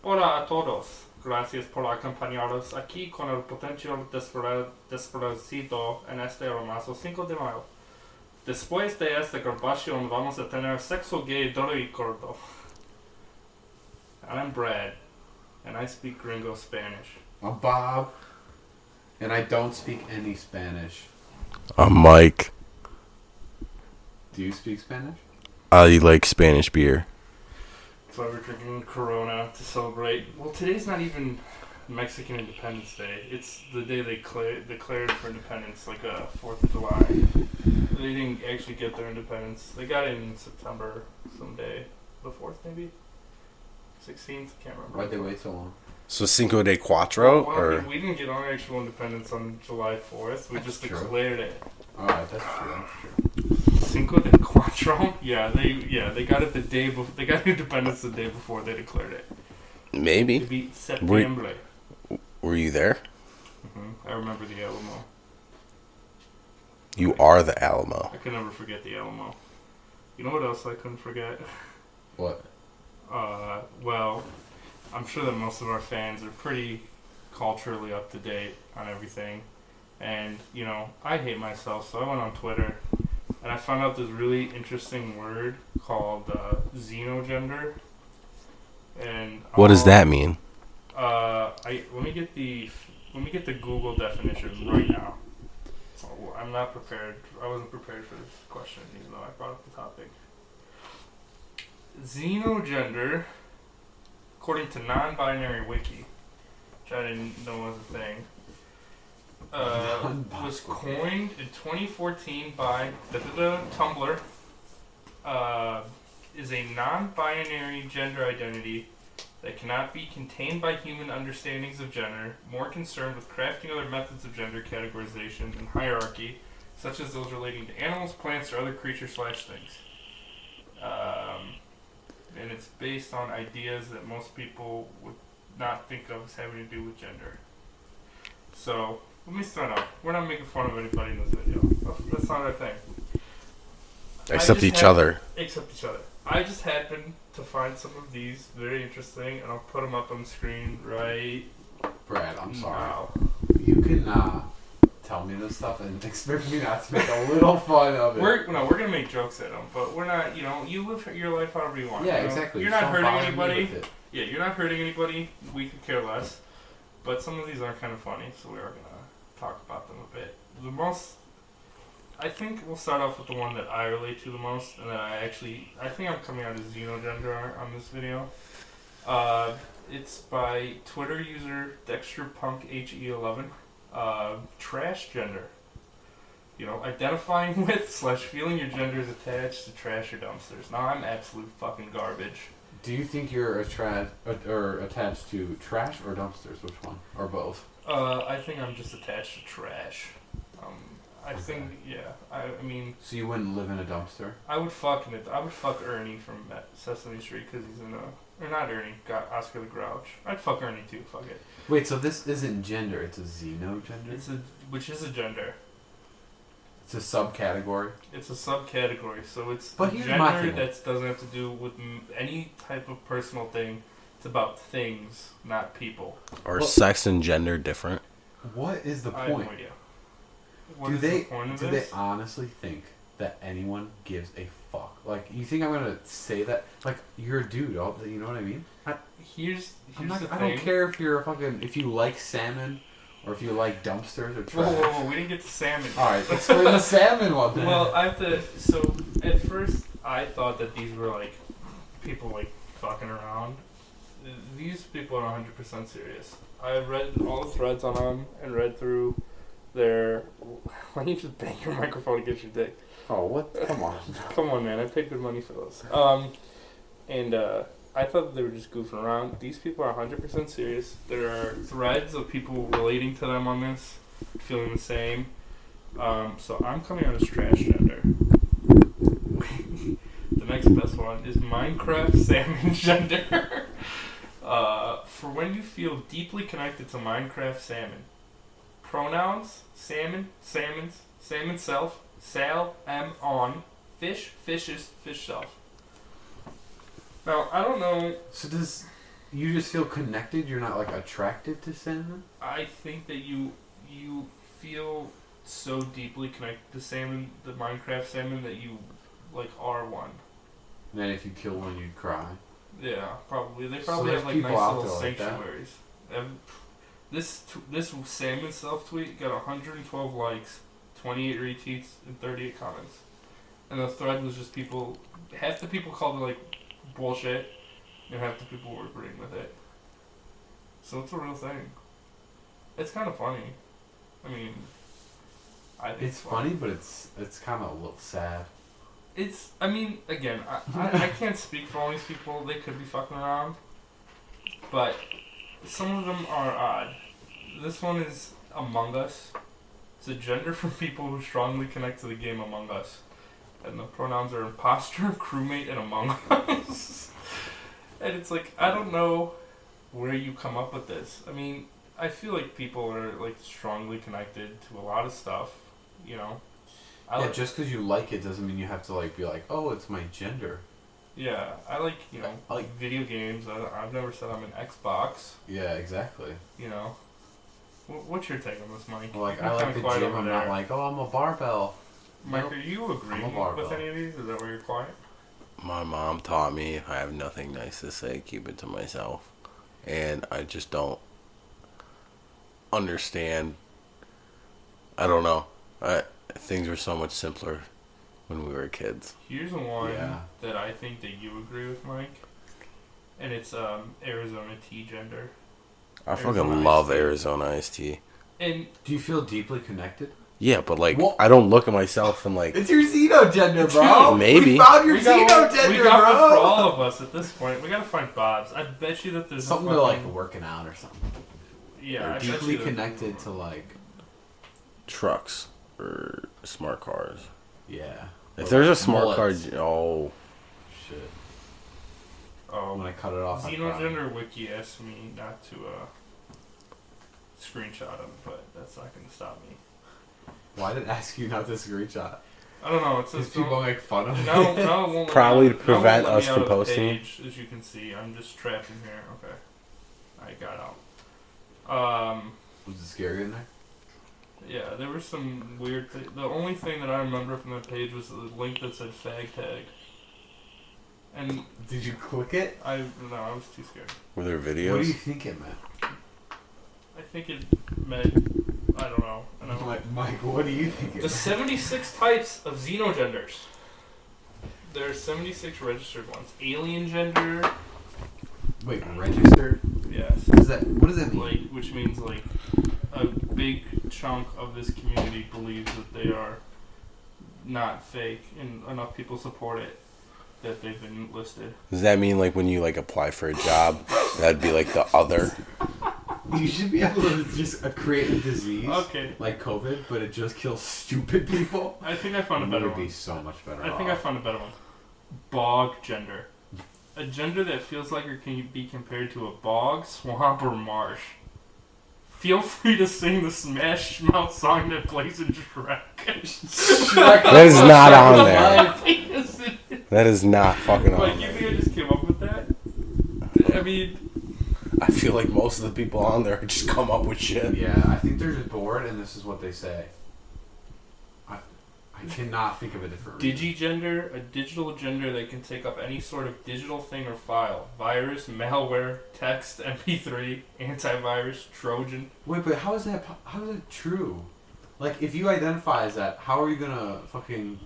Hola a todos. Gracias por acompañarnos aquí con el potencial desconocido en este hermoso 5 de mayo. Después de esta grabación vamos a tener sexo gay duro y corto. I'm Brad, and I speak gringo Spanish. I'm Bob, and I don't speak any Spanish. I'm Mike. Do you speak Spanish? I like Spanish beer. So we're drinking Corona to celebrate. Well, today's not even Mexican Independence Day. It's the day they declared for independence, like 4th of July. They didn't actually get their independence. They got it in September someday. The 4th, maybe? 16th? Can't remember. Why'd they wait so long? So Cinco de Cuatro, Well, or we didn't get our actual independence on July 4th. We just true. declared it. Alright, that's true. Cinco de Cuatro? Yeah, they got it the day before. They got independence the day before they declared it. maybe? It'd be September. Were you there? I remember the Alamo. You are the Alamo. I could never forget the Alamo. You know what else I couldn't forget? What? Well, I'm sure that most of our fans are pretty culturally up to date on everything. And, you know, I hate myself, so I went on Twitter and I found out this really interesting word called Zeno Gender. And What does that mean? let me get the Google definition right now. I'm not prepared. I wasn't prepared for this question, even though I brought up the topic. Zeno Gender, according to non-binary wiki, which I didn't know was a thing, was coined in 2014 by Tumblr. Is a non-binary gender identity that cannot be contained by human understandings of gender, more concerned with crafting other methods of gender categorization and hierarchy, such as those relating to animals, plants, or other creatures/things. And it's based on ideas that most people would not think of as having to do with gender. So, let me start off. We're not making fun of anybody in this video. That's not our thing. Except each other. Except each other. I just happened to find some of these very interesting, and I'll put them up on the screen right Brad, I'm sorry. now. You can tell me this stuff and expect me not to make a little fun of it. We're gonna make jokes at them, but we're not. You know, you live your life however you want. Yeah, you know? exactly. You're Just not don't hurting bother me anybody. with it. Yeah, you're not hurting anybody. We could care less. But some of these are kind of funny, so we are gonna talk about them a bit. I think we'll start off with the one that I relate to the most, and that I think I'm coming out as Zeno Gender on this video. It's by Twitter user DexterPunkHE11. Trash gender. You know, identifying with / feeling your gender is attached to trash or dumpsters. Now I'm absolute fucking garbage. Do you think you're attached to trash or dumpsters? Which one? Or both? I think I'm just attached to trash. I think, yeah. I mean. So you wouldn't live in a dumpster? I would fuck Ernie from Sesame Street because he's in or not Ernie, got Oscar the Grouch. I'd fuck Ernie too. Fuck it. Wait, so this isn't gender; it's a Zeno gender. Which is a gender. It's a subcategory. It's a subcategory, so it's But a here's my gender thing. that doesn't have to do with any type of personal thing. It's about things, not people. Or sex and gender different? What is the I have point? no idea. Do they this? honestly think that anyone gives a fuck? Like, you think I'm gonna say that? Like, you're a dude, you know what I mean? Here's the thing. I don't care if you're if you like salmon, or if you like dumpsters or trash. Whoa, we didn't get to salmon. Alright, let's go to the salmon one then. Well, so at first I thought that these were like people like fucking around. These people are 100% serious. I read all the threads on them and read through their. Why don't you just bang your microphone against your dick? Oh, what? Come on. Come on, man. I paid good money for those. And I thought that they were just goofing around. These people are 100% serious. There are threads of people relating to them on this, feeling the same. So I'm coming out as trash gender. The next best one is Minecraft salmon gender. For when you feel deeply connected to Minecraft salmon. Pronouns: salmon, salmons, salmonself, sal, on, fish, fishes, fish self. Now, I don't know. So does You just feel connected. You're not like attracted to salmon. I think that you feel so deeply connected to salmon, the Minecraft salmon, that you like are one. And then if you kill one, you'd cry. Yeah, probably. They So probably there's have like people nice out little there like that. sanctuaries. This Salmonself tweet got 112 likes, 28 retweets, and 38 comments. And the thread was just people. Half the people called it like bullshit, and half the people were agreeing with it. So it's a real thing. It's kind of funny. I mean, I think It's funny, but it's kind of a little sad. It's. I mean, again, I can't speak for all these people. They could be fucking around, but some of them are odd. This one is Among Us. It's a gender for people who strongly connect to the game Among Us, and the pronouns are imposter, crewmate, and Among Us. And it's like, I don't know where you come up with this. I mean, I feel like people are like strongly connected to a lot of stuff, you know. Yeah, just because you like it doesn't mean you have to like be like, oh, it's my gender. Yeah, I like, you know, I like video games. I've never said I'm an Xbox, Yeah, exactly. you know. What's your take on this, Mike? Well, like You're I like kinda the quiet gym. over I'm there. not like, oh, I'm a barbell. Mike, Nope. are you agreeing I'm a barbell. with any of these? Is that where you're quiet? My mom taught me if I have nothing nice to say, keep it to myself. And I just don't understand. I don't know. Things were so much simpler when we were kids. Here's one Yeah. that I think that you agree with, Mike. And it's Arizona Tea Gender. I Arizona fucking love iced tea. Arizona iced tea. And Do you feel deeply connected? Yeah, but like, What? I don't look at myself and like, It's your Zeno gender, bro. Maybe. We found your we got Zeno one, gender, we got bro. one for all of us at this point. We gotta find Bob's. I bet you that there's Something a to like fucking, working out or something. yeah, Or I bet deeply you that- connected to like, trucks or smart cars. yeah. If Or, there's a like, smart car, mullets. oh, Shit. Oh, When I cut it off, I Zeno cry. Gender Wiki asked me not to screenshot him, but that's not gonna stop me. Why did it ask you not to screenshot? I don't know. It Because says people make fun of it. no, it won't let me Probably out- to prevent now it won't let me us out from of the posting. page, as you can see, I'm just trapped in here. Okay, I got out. Was it scary in there? Yeah, there was some weird. The only thing that I remember from that page was the link that said fag tag, and Did you click it? I was too scared. were there What do you videos? think it meant? I think it meant I don't know. And I'm Like, Mike, what do you think it the meant? 76 types of xenogenders. There are 76 registered ones. Alien gender, Wait, registered? yes. What does that mean? Like, which means like a big chunk of this community believes that they are not fake, and enough people support it that they've been listed. Does that mean like when you like apply for a job, that'd be like the other? You should be able to just create a disease Okay, like COVID, but it just kills stupid people. I think I found a It better would be one. so much better. I think I found a better one. Bog gender. A gender that feels like it can be compared to a bog, swamp, or marsh. Feel free to sing the Smash Mouth song that plays in Shrek. That is not on there. That is not fucking Like, on you there. think I just came up with that? I mean, I feel like most of the people on there just come up with shit. Yeah, I think they're just bored, and this is what they say. I cannot think of a different reason. digigender, a digital gender that can take up any sort of digital thing or file. Virus, malware, text, MP3, antivirus, Trojan. Wait, but how is that true? Like, if you identify as that, how are you gonna fucking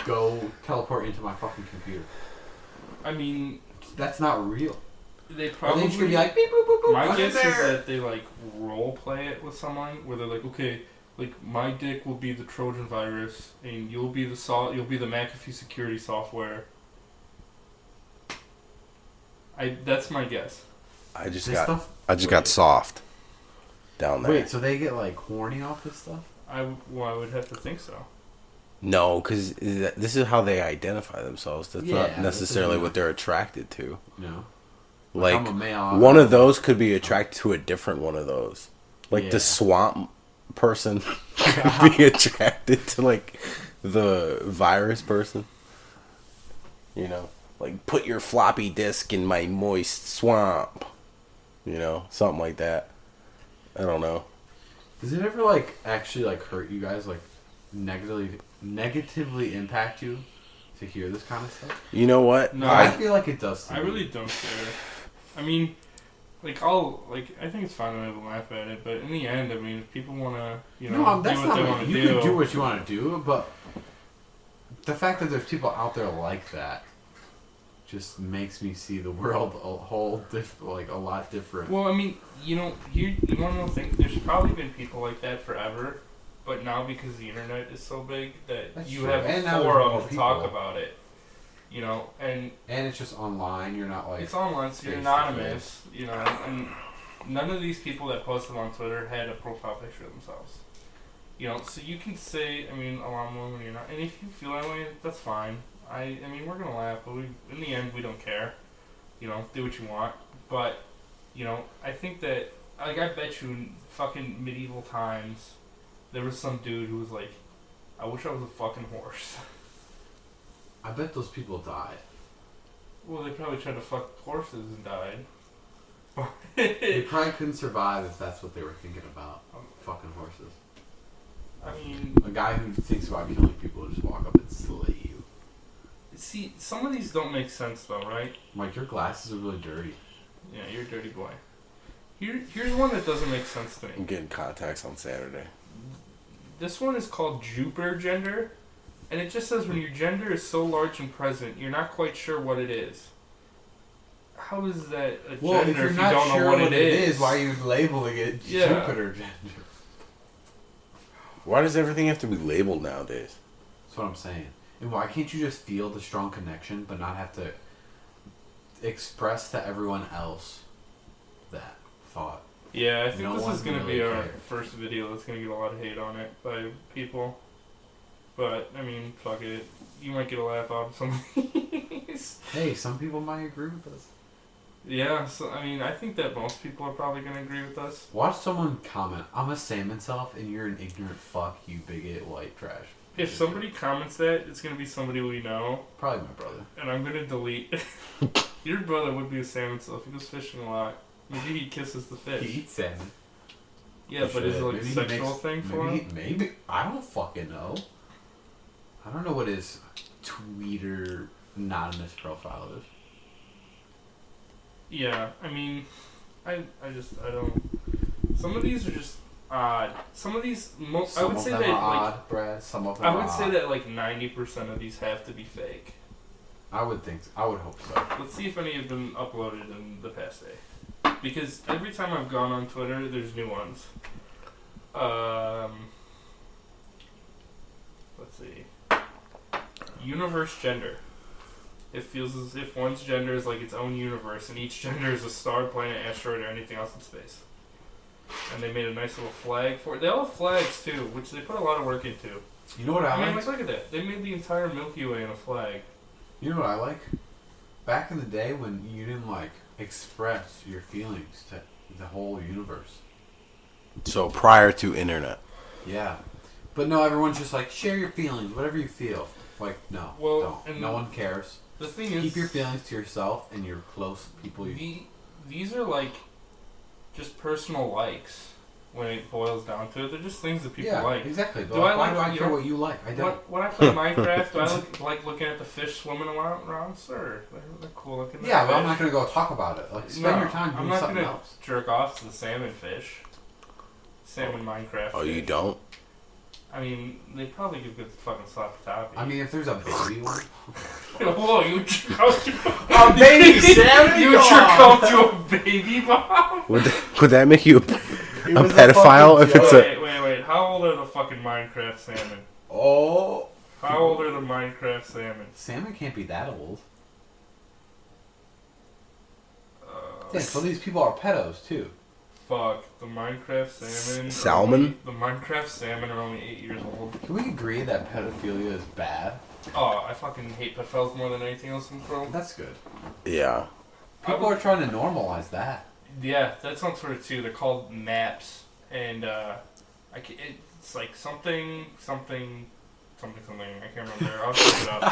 go teleport into my fucking computer? I mean, That's not real. they Are probably... they just gonna be like, beep, boop, boop, boop, My I'm guess is there. that they like role play it with someone where they're like, okay, like my dick will be the Trojan virus, and you'll be the McAfee security software. That's my guess. I just This got stuff- got soft down there. Wait, so they get like horny off this stuff? I would have to think so. No, because this is how they identify themselves. That's Yeah, not necessarily this is what they're attracted to. No. Like, I'm a male. one of those could be attracted to a different one of those. Like Yeah. the swamp person could be attracted to like the virus person. You know, Like, put your floppy disk in my moist swamp. You know, something like that. I don't know. Does it ever, like, actually, like, hurt you guys, like, negatively impact you to hear this kind of stuff? You know what? No, I feel like it does to I me. really don't care. I mean, I think it's fine to laugh at it, but in the end, I mean, if people want to, do what they want to do. You can do what you want to do, but the fact that there's people out there like that just makes me see the world a lot different. Well, I mean, you want to know the thing? There's probably been people like that forever, but now because the internet is so big that That's you true. have And a now forum there's to more talk people. about it. And it's just online. You're not like it's online, so you're face to anonymous. And none of these people that posted on Twitter had a profile picture of themselves. So you can say, I mean, a lot more when you're not. And if you feel that way, that's fine. I mean, we're gonna laugh, but in the end, we don't care. Do what you want. But, I think that, like, I bet you in fucking medieval times, there was some dude who was like, I wish I was a fucking horse. I bet those people died. Well, they probably tried to fuck horses and died. They probably couldn't survive if that's what they were thinking about. Fucking horses. I mean, A guy who thinks about killing people will just walk up and slay you. see, some of these don't make sense though, right? Like, your glasses are really dirty. Yeah, you're a dirty boy. Here's one that doesn't make sense to I'm me. getting contacts on Saturday. This one is called Jupiter Gender, and it just says when your gender is so large and present, you're not quite sure what it is. How is that a Well, gender if you're you not don't sure know what it it is? why are you labeling it Yeah. Jupiter gender? Why does everything have to be labeled nowadays? That's what I'm saying. And why can't you just feel the strong connection but not have to express to everyone else that thought? Yeah, I think No this one is going to really be our cares. first video that's going to get a lot of hate on it by people. But, I mean, fuck it. You might get a laugh out of some of these. Hey, some people might agree with us. Yeah, so, I mean, I think that most people are probably going to agree with us. Watch someone comment, I'm a Salmonself and you're an ignorant fuck, you bigot, white trash. If somebody comments that, it's going to be somebody we know, Probably my brother. and I'm going to delete. Your brother would be a Salmonself. He goes fishing a lot. Maybe he kisses the fish. He eats salmon. Yeah, but is it like a Maybe he sexual makes- thing for him? Maybe. I don't fucking know. I don't know what his Twitter anonymous profile is. Yeah, I mean, I don't. Some of these are just odd. Some of these, I Some would of say them that are like odd, Brad. Some of them I are would say odd. that like 90% of these have to be fake. I would think so. I would hope so. Let's see if any have been uploaded in the past day. Because every time I've gone on Twitter, there's new ones. Let's see. Universe gender. It feels as if one's gender is like its own universe, and each gender is a star, planet, asteroid, or anything else in space. And they made a nice little flag for it. They all have flags too, which they put a lot of work into. You know what I I mean, like? like, look at that. They made the entire Milky Way in a flag. You know what I like? Back in the day when you didn't like express your feelings to the whole universe. So prior to internet. Yeah. But no, everyone's just like, share your feelings, whatever you feel. Like, no. Well, don't. and No one cares. The thing is, Keep your feelings to yourself and your close people. these are like just personal likes when it boils down to it. They're just things that people yeah, like. exactly. Do I Why like- do I you care know, what you like? I don't. When I play Minecraft, do I like looking at the fish swimming around? Sure, they're cool looking. Yeah, but I'm fish. not going to go talk about it. Like, spend your time I'm doing not something gonna else. jerk off to the salmon fish. Salmon Minecraft. Oh, you fish. don't? I mean, they probably give good fucking sloppy toppy. I mean, if there's a baby one. whoa, you jerk off to A baby salmon? You Come jerk on. off to a baby bomb? Would that make you a was a pedophile fucking if it's a... Wait. How old are the fucking Minecraft salmon? Oh. How old are the Minecraft salmon? Salmon can't be that old. Uh, Yeah, so these people are pedos, too. Fuck, the Minecraft salmon. Salmon? The Minecraft salmon are only 8 years old. Can we agree that pedophilia is bad? Oh, I fucking hate pedophiles more than anything else in the world. That's good. Yeah. People are trying to normalize that. Yeah, that's on Twitter too. They're called maps, and it's like something something. I can't remember. I'll look it up.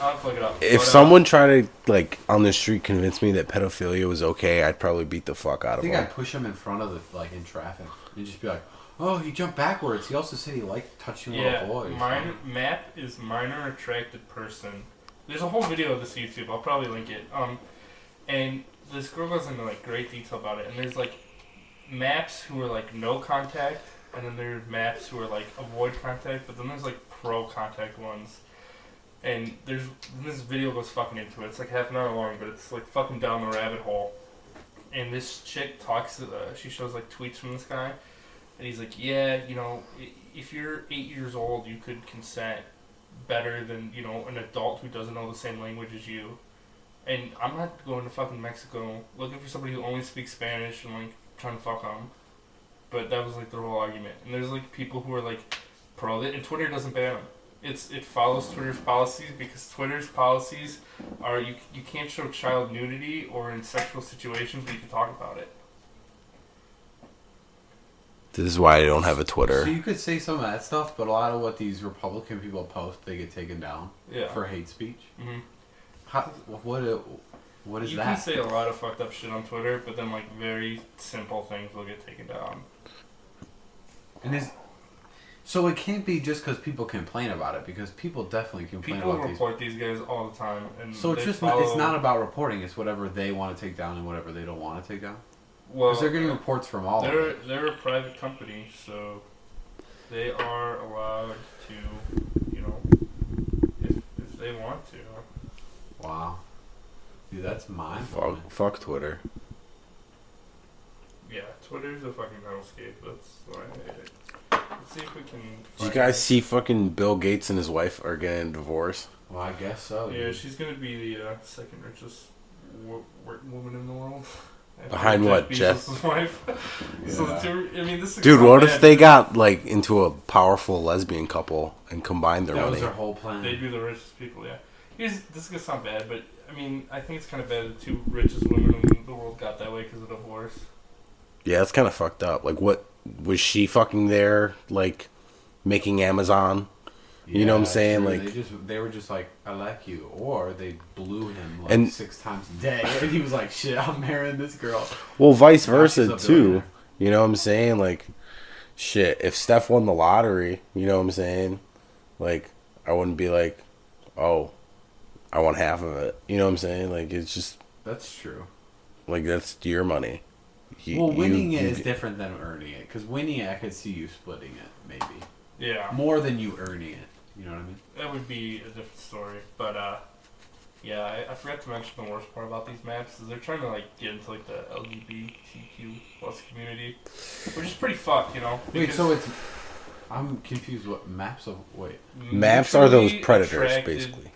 I'll look it up. If someone tried to, like, on the street convince me that pedophilia was okay, I'd probably beat the fuck out of him. I think I'd push him in front of the, like, in traffic. And just be like, oh, he jumped backwards. He also said he liked touching little boys. MAP is minor attracted person. There's a whole video of this YouTube. I'll probably link it. And this girl goes into, like, great detail about it. And there's, like, MAPs who are, like, no contact. And then there's MAPs who are, like, avoid contact. But then there's, like, pro contact ones. And this video goes fucking into it. It's like half an hour long, but it's, like, fucking down the rabbit hole. And this chick talks, she shows, like, tweets from this guy. And he's like, yeah, you know, if you're 8 years old, you could consent better than, you know, an adult who doesn't know the same language as you. And I'm not going to fucking Mexico looking for somebody who only speaks Spanish and, like, trying to fuck them. But that was, like, their whole argument. And there's, like, people who are, like, pro it, and Twitter doesn't ban them. It follows Twitter's policies, because Twitter's policies are you can't show child nudity or in sexual situations, but you can talk about it. This is why I don't have a Twitter. So you could say some of that stuff, but a lot of what these Republican people post, they get taken down for hate speech. Mm-hmm. What is you that? You can say a lot of fucked up shit on Twitter, but then, like, very simple things will get taken down. So it can't be just because people complain about it, because people definitely complain about these. People report these guys all the time. And so it's just it's not about reporting, it's whatever they want to take down and whatever they don't want to take down? Well, because they're getting reports from all of it. They're a private company, so they are allowed to, you know, if they want to. Wow. Dude, that's mind. Fuck Twitter. Yeah, Twitter's a fucking hellscape. That's why I hate it. Let's see if we can. Did you guys see fucking Bill Gates and his wife are getting a divorce? Well, I guess so. Yeah, she's gonna be the second richest woman in the world. Behind what, Jeff? Wife. Yeah. So this is dude, what if they got like into a powerful lesbian couple and combined their money? That was their whole plan. They'd be the richest people. Yeah. This is gonna sound bad, but I mean, I think it's kind of bad that the two richest women in the world got that way because of divorce. Yeah, it's kind of fucked up. Like, what was she fucking there, like, making Amazon? You know what I'm saying? True. Like, they were just like, I like you, or they blew him like 6 times a day, and he was like, shit, I'm marrying this girl. Well, vice versa too. You know what I'm saying? Like, shit, if Steph won the lottery, you know what I'm saying? Like, I wouldn't be like, oh, I want half of it. You know what I'm saying? Like, it's just. That's true. Like, that's your money. Winning it is different than earning it, because winning it, I could see you splitting it, maybe. Yeah. More than you earning it. You know what I mean? That would be a different story. But, yeah, I forgot to mention the worst part about these maps is they're trying to, like, get into, like, the LGBTQ plus community, which is pretty fucked, you know? Wait, so it's... I'm confused. What maps of... Wait. Maps are those predators, basically.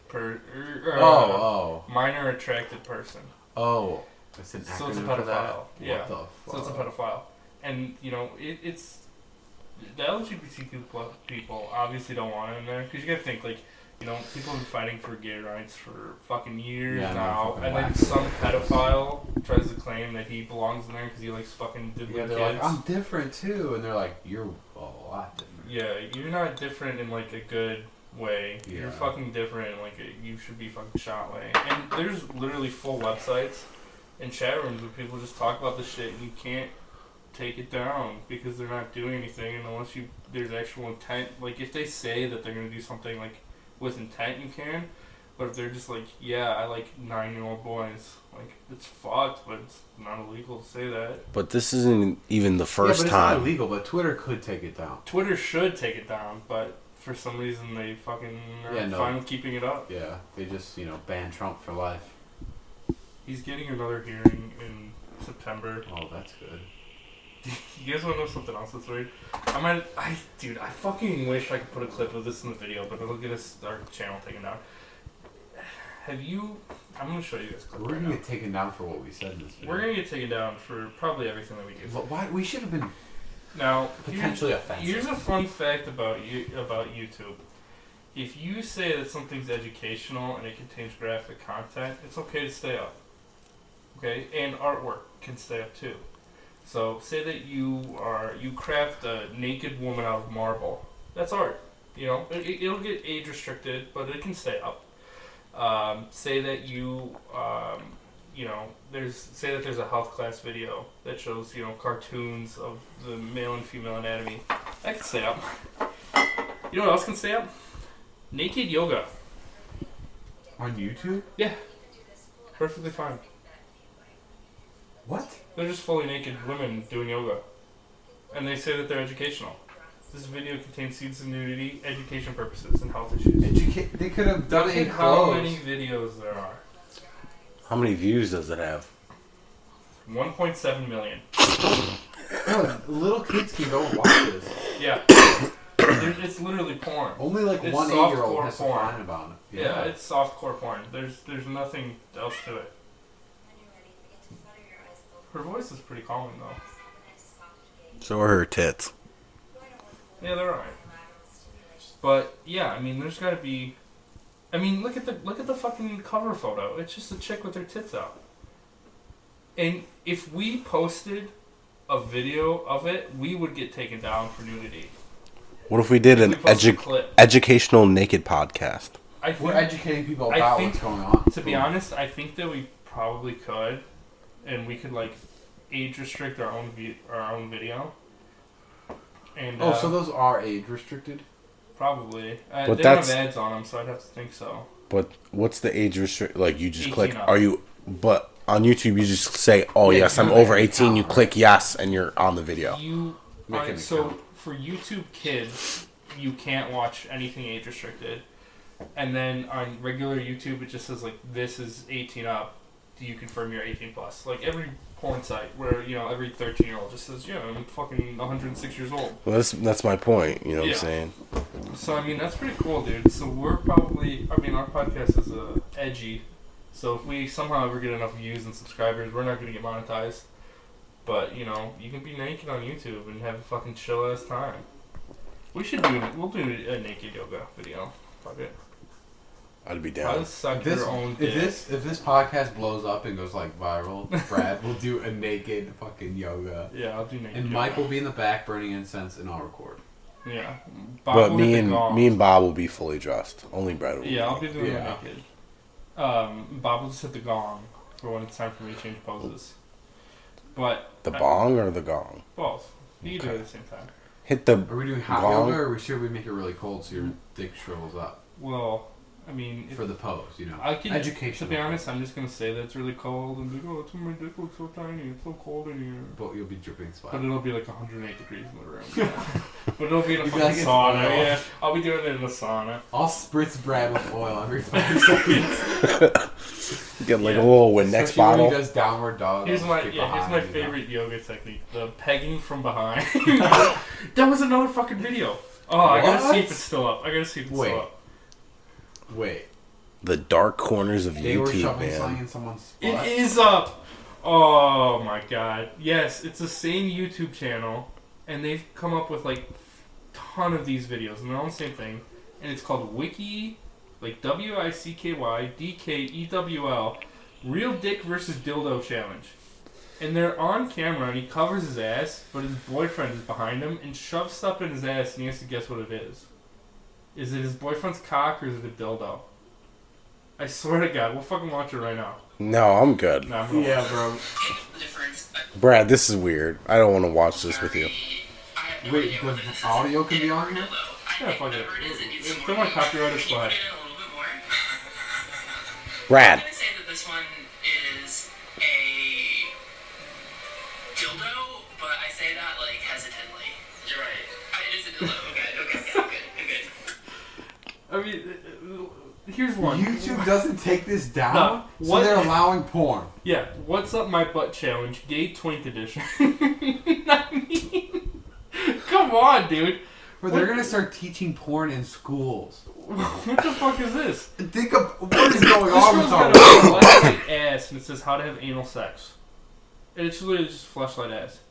Minor attracted person. Oh. It's an acronym. So it's a pedophile. For that? Yeah. What the fuck? So it's a pedophile. And, you know, it's... The LGBTQ plus people obviously don't want it in there, because you gotta think, like, you know, people have been fighting for gay rights for fucking years now, and then some pedophile tries to claim that he belongs in there because he likes fucking diddly kids. Like, I'm different too, and they're like, you're a lot different. Yeah, you're not different in, like, a good way. Yeah. You're fucking different in, like, you should be fucking shot way. And there's literally full websites and chat rooms where people just talk about this shit, and you can't take it down because they're not doing anything, and unless there's actual intent. Like, if they say that they're gonna do something, like, with intent, you can, but if they're just like, yeah, I like 9-year-old boys, like, it's fucked, but it's not illegal to say that. But this isn't even the first time. It's not illegal, but Twitter could take it down. Twitter should take it down, but for some reason they fucking are fine with keeping it up. Yeah, they just, ban Trump for life. He's getting another hearing in September. Oh, that's good. You guys want to know something else that's weird? I fucking wish I could put a clip of this in the video, but it'll get our channel taken down. I'm going to show you this clip. We're going to get taken down for what we said in this video. We're going to get taken down for probably everything that we do. But why? We should have been potentially offensive. Here's a fun fact about YouTube. If you say that something's educational and it contains graphic content, it's okay to stay up. Okay? And artwork can stay up too. So, say that you craft a naked woman out of marble. That's art. You know, it'll get age restricted, but it can stay up. Say that you, you know, say that there's a health class video that shows, you know, cartoons of the male and female anatomy. That can stay up. You know what else can stay up? Naked yoga. On YouTube? Yeah. Perfectly fine. What? They're just fully naked women doing yoga. And they say that they're educational. This video contains scenes of nudity, education purposes, and health issues. They could have done it in Look at how clothes. many videos there are. How many views does it have? 1.7 million. No, little kids can go and watch this. Yeah. It's literally porn. Only like It's one softcore 8-year-old has to porn. find about it. Yeah, it's softcore porn. There's nothing else to it. Her voice is pretty calming though. So are her tits. Yeah, they're alright. But yeah, I mean, there's got to be. I mean, look at the fucking cover photo. It's just a chick with her tits out. And if we posted a video of it, we would get taken down for nudity. What if we did an educational naked podcast? We're educating people about what's going on. To be honest, I think that we probably could, and we could like age restrict our own video. And so those are age restricted? Probably. But they don't have ads on them, so I'd have to think so. But what's the age restrict? Like you just 18 click. up. Are you? But on YouTube, you just say, "Oh yes, I'm over 18." You click yes, and you're on the video. So for YouTube Kids, you can't watch anything age restricted, and then on regular YouTube, it just says like, "This is 18 up. Do you confirm you're 18 plus?" Like every porn site where, you know, every 13-year-old just says, "Yeah, I'm fucking 106 years old." Well, that's my point. You know what I'm saying? So I mean, that's pretty cool, dude. So we're probably, I mean, our podcast is edgy. So if we somehow ever get enough views and subscribers, we're not gonna get monetized. But you know, you can be naked on YouTube and have a fucking chill ass time. We'll do a naked yoga video. Fuck it. I'd be down. If this podcast blows up and goes like viral, Brad will do a naked fucking yoga. Yeah, I'll do naked. And yoga. Mike will be in the back burning incense, and I'll record. Yeah, but me and Bob will be fully dressed. Only Brad will. Yeah, I'll be doing it naked. Bob will just hit the gong for when it's time for me to change poses. But the bong or the gong? Both. You can do it at the same time. Hit the. Are we doing hot gong? yoga, or should we make it really cold so your dick shrivels up? Well, I mean, for the pose, you know. Education. To be honest, I'm just gonna say that it's really cold and be like, "Oh, my dick looks so tiny. It's so cold in here." But you'll be dripping sweat. But it'll be like 108 degrees in the room. Yeah. But it'll be in a fucking sauna. Yeah, I'll be doing it in a sauna. I'll spritz Brad with oil every 5 seconds. Get like a little Windex bottle. When he does downward dog. Here's my favorite yoga technique: the pegging from behind. That was another fucking video. Oh, I gotta see if it's still up. Still up. Wait. The dark corners of they were YouTube, shoving man. something in someone's butt. It is up. Oh my god. Yes, it's the same YouTube channel, and they've come up with like a ton of these videos, and they're all the same thing. And it's called Wiki, like WICKY, Real Dick versus Dildo Challenge. And they're on camera, and he covers his ass, but his boyfriend is behind him and shoves stuff in his ass, and he has to guess what it is. Is it his boyfriend's cock or is it a dildo? I swear to God, we'll fucking watch it right now. No, I'm good. Nah, yeah, bro. Brad, this is weird. I don't want to watch this with you. Wait, the audio can be on here? Yeah, fuck it. If they want to copyright us, go ahead. Brad. I'm going to say that this one is a dildo, but I say that like hesitantly. You're right. It is a dildo. Okay, I'm good. I mean, here's one. YouTube doesn't take this down, No, so they're allowing porn. Yeah, what's up my butt challenge, gay twink edition. I mean, come on, dude. But they're gonna start teaching porn in schools. What the fuck is this? Think of what is going This on girl's with got our a fleshlight ass, and it says how to have anal sex. And it's literally just fleshlight ass.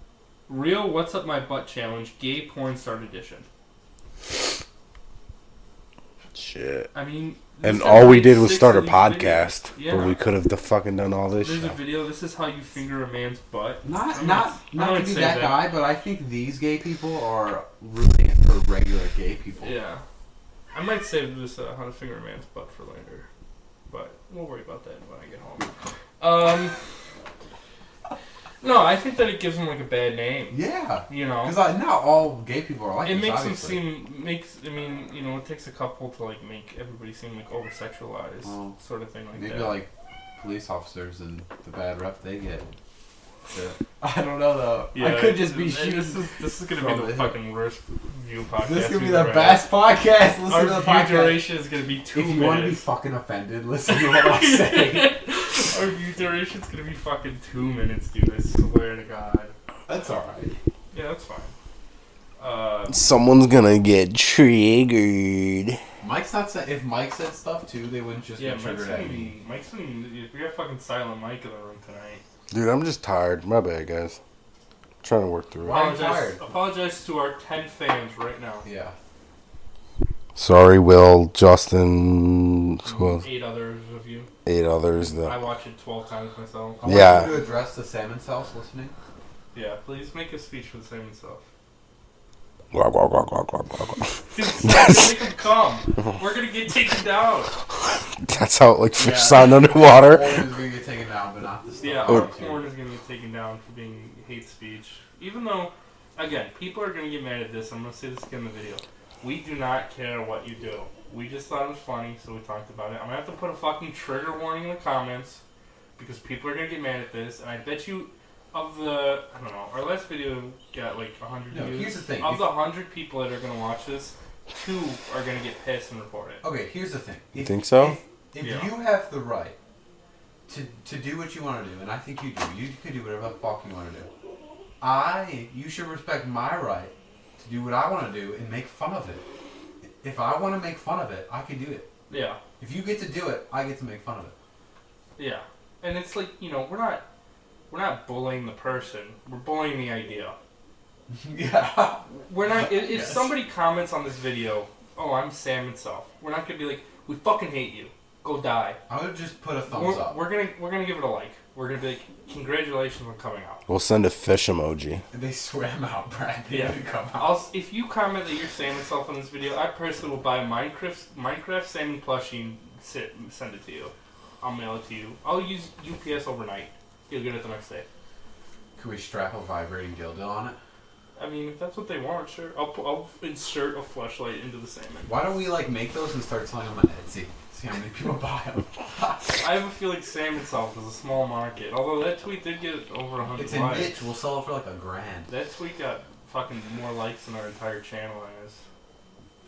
Real what's up my butt challenge, gay porn start edition. Shit. I mean, and all we did was start a podcast, but we could have fucking done all this. There's a video. This is how you finger a man's butt. Not to be that guy, but I think these gay people are really for regular gay people. Yeah. I might save this how to finger a man's butt for later, but we'll worry about that when I get home. No, I think that it gives him like a bad name. Yeah. You know, because not all gay people are like it this, makes obviously. him seem. I mean, you know, it takes a couple to like make everybody seem like over sexualized, sort of thing like maybe that. like police officers and the bad rep they get. I don't know though. Yeah, I could just be shooting. This is gonna be the fucking worst view podcast. This is gonna be we've the ever best podcast. Listen Our to the view podcast. duration is gonna be 2 If minutes. you want to be fucking offended, listen to what I say. Our view duration's gonna be fucking 2 minutes, dude. I swear to God. That's alright. Yeah, that's fine. Someone's gonna get triggered. Mike's not saying. If Mike said stuff too, they wouldn't just Yeah, get triggered at me. Mike's we got fucking silent Mike in the room tonight. Dude, I'm just tired. My bad, guys. Trying to work through it. Why are you tired? Apologize to our 10 fans right now. Yeah. Sorry, Will, Justin, who else? 8 others of you. 8 others. I watch it 12 times myself. I Yeah. want you to address the Salmons House listening. Yeah, please make a speech for the Salmonself. That's, Make them come. We're gonna get taken down. that's how like fish Yeah. sound underwater. Porn is gonna get taken down, but not the stuff. Yeah, on our YouTube. porn is gonna get taken down for being hate speech. Even though, again, people are gonna get mad at this. I'm gonna say this again in the video. We do not care what you do. We just thought it was funny, so we talked about it. I'm gonna have to put a fucking trigger warning in the comments because people are gonna get mad at this. And I bet you, of the, I don't know, our last video got like 100 No, views. here's the thing. Of the 100 people that are gonna watch this, 2 are gonna get pissed and report it. Okay, here's the thing. You think so? If Yeah. you have the right to do what you want to do, and I think you do, you can do whatever the fuck you want to do. You should respect my right to do what I want to do and make fun of it. If I want to make fun of it, I can do it. Yeah. If you get to do it, I get to make fun of it. Yeah. And it's like, you know, we're not bullying the person. We're bullying the idea. Yeah. We're not. If Yes. somebody comments on this video, "Oh, I'm Salmonself," we're not gonna be like, "We fucking hate you. Go die." I would just put a thumbs up. We're gonna give it a like. We're gonna be like, "Congratulations on coming out." We'll send a fish emoji. They swam out, Brad. They Yeah. didn't come out. If you comment that you're Salmonself on this video, I personally will buy a Minecraft salmon plushie and send it to you. I'll mail it to you. I'll use UPS overnight. You'll get it the next day. Could we strap a vibrating dildo on it? I mean, if that's what they want, sure. I'll insert a fleshlight into the salmon. Why don't we make those and start selling them on Etsy? See how many people buy them. I have a feeling Salmonself is a small market. Although that tweet did get over 100 It's a likes. niche. We'll sell it for like $1,000. That tweet got fucking more likes than our entire channel has.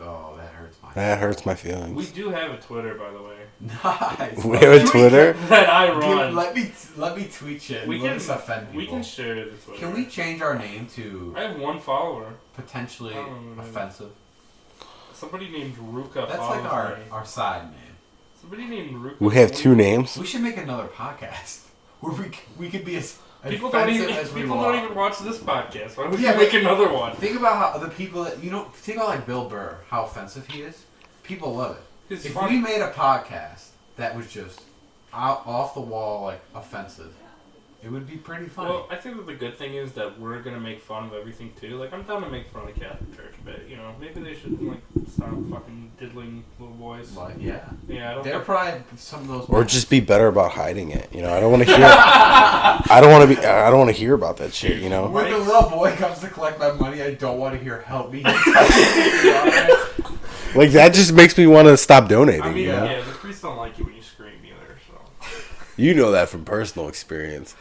Oh, that hurts my. That hurts my We feelings. do have a Twitter, by the way. Nice. We have a Twitter? That I run. Let me tweet shit. We Let can us offend people. We can share the Twitter. Can we change our name to I have 1 follower. potentially offensive? Somebody named Ruka. That's follows like our, me. our side name. Somebody named Ruka. We have 2 names. We should make another podcast where we could be as People don't offensive even as we people want. don't even watch this podcast. Why would Yeah, you make another one? Think about how the people that think about like Bill Burr, how offensive he is. People love it. It's If funny. we made a podcast that was just off the wall, like offensive, it would be pretty funny. Well, I think that the good thing is that we're gonna make fun of everything too. Like, I'm down to make fun of the Catholic Church a bit. You know, maybe they should stop fucking diddling little boys. Like, yeah. Yeah, I don't. They're think... probably some of those. Or just be better about hiding it. You know, I don't want to hear. I don't want to hear about that shit. You know. When the little boy comes to collect my money, I don't want to hear "help me." Like that just makes me want to stop donating. I mean, you know? yeah, the priests don't like you when you scream either. So. You know that from personal experience.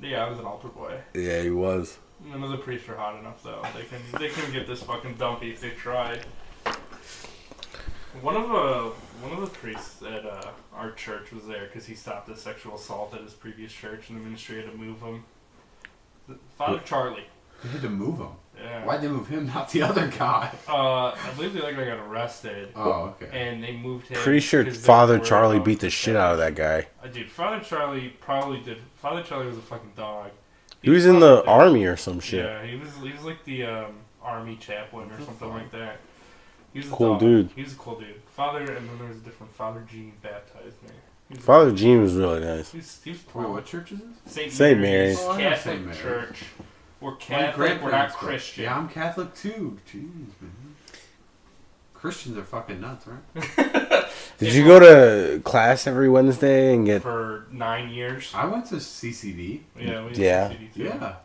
Yeah, I was an altar boy. Yeah, he was. None of the priests are hot enough though. They can get this fucking dumpy if they tried. One of the priests at our church was there because he stopped a sexual assault at his previous church, and the ministry had to move him. Father Charlie. They had to move him. Yeah. Why'd they move him, not the other guy? I believe the other guy got arrested. Oh, okay. And they moved him. Pretty sure because they Father were Charlie about beat the shit out of that guy. Dude, Father Charlie probably did. Father Charlie was a fucking dog. He was in the army or some shit. Yeah, he was like the army chaplain or something like that. He was a Cool dog. dude. He was a cool dude. Father, and then there was a different Father Gene baptized me. Father Gene was really nice. He was Wait, what church is this? St. Mary's. Oh, I know Catholic St. Mary's. Church. We're My Catholic. We're not grandparents were. Christian. Yeah, I'm Catholic too. Jeez, man. Christians are fucking nuts, right? Did you go to class every Wednesday and get... For 9 years. I went to CCD. Yeah, we Yeah. CCD too. Yeah.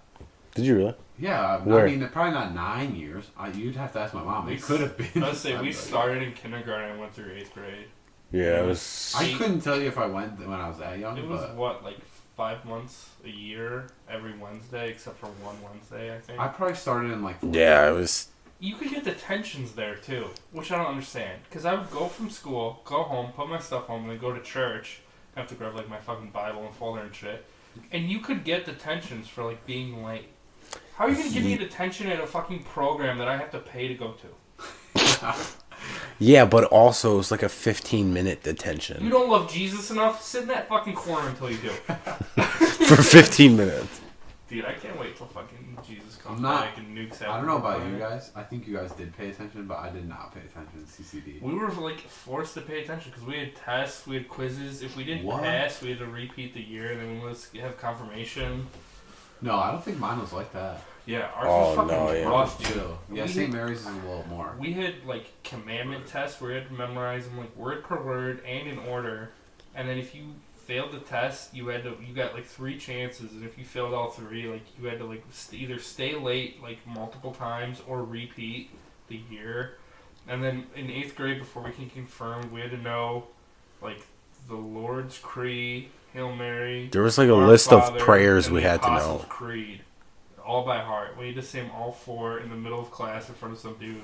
Did you really? Yeah, Where? I mean, probably not 9 years. You'd have to ask my mom. It could have been. I would say we started in kindergarten and went through 8th grade. Yeah, it was... I couldn't tell you if I went when I was that young. It was what, like 5 months a year, every Wednesday, except for one Wednesday, I think. I probably started in like. Yeah, it was... You could get detentions there too, which I don't understand. Because I would go from school, go home, put my stuff home, and then go to church. I have to grab like my fucking Bible and folder and shit. And you could get detentions for like being late. How are you gonna give me a detention at a fucking program that I have to pay to go to? Yeah, but also it's like a 15-minute detention. You don't love Jesus enough? Sit in that fucking corner until you do. For 15 minutes. Dude, I can't wait till fucking Jesus comes I'm not- back and nukes out. I don't know about you guys. I think you guys did pay attention, but I did not pay attention to CCD. We were like forced to pay attention because we had tests, we had quizzes. If we didn't What? pass, we had to repeat the year, and then we must have confirmation. No, I don't think mine was like that. Yeah, ours Oh, was fucking no, yeah. rough, dude. Chill. Yeah, We- St. Mary's is a little more. We had like commandment tests where we had to memorize them like word per word and in order, and then if you failed the test, you got like 3 chances, and if you failed all 3, like you had to like either stay late like multiple times or repeat the year. And then in 8th grade, before we can confirm, we had to know like the Lord's Creed, Hail Mary. There was like a Our list of Father, prayers and we the had to Apostles' know. Creed, all by heart. We had to say them all 4 in the middle of class in front of some dude.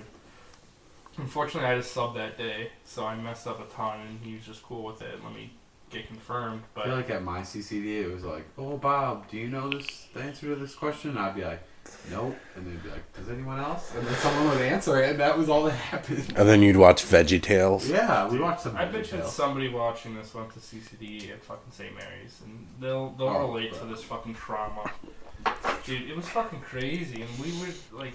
Unfortunately, I had a sub that day, so I messed up a ton, and he was just cool with it. Let me get confirmed. I But feel like at my CCD, it was like, "Oh, Bob, do you know the answer to this question?" And I'd be like, "Nope," and they'd be like, "Does anyone else?" And then someone would answer it, and that was all that happened. And then you'd watch VeggieTales. Yeah, we watched some. I bet you detail. somebody watching this went to CCD at fucking St. Mary's, and they'll Oh, relate bro. to this fucking trauma. Dude, it was fucking crazy, and we would like.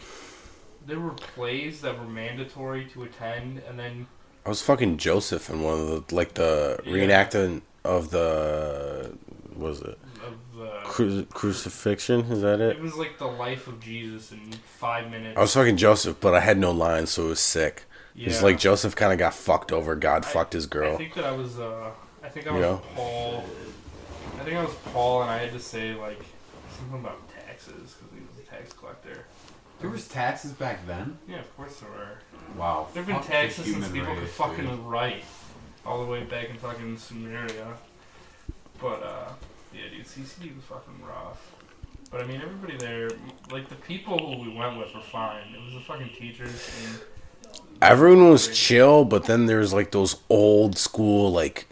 There were plays that were mandatory to attend, and then I was fucking Joseph in one of the, like, the Yeah. reenactment of the, what was it? of the Crucifixion? Is that it? it was like the life of Jesus in 5 minutes. I was fucking Joseph, but I had no lines, so it was sick. yeah. It's like Joseph kind of got fucked over. God fucked his I girl. think that I was I think I You was know? Paul. I think I was Paul, and I had to say like something about taxes because he was a tax collector. There was taxes back then. Yeah, of course there were. Wow. There've been fuck the taxes since human people could race, fucking dude. write, all the way back in fucking Sumeria. But yeah, dude, CCD was fucking rough. But I mean, everybody there, like the people who we went with were fine. It was the fucking teachers and. Everyone was chill, but then there's like those old school, like,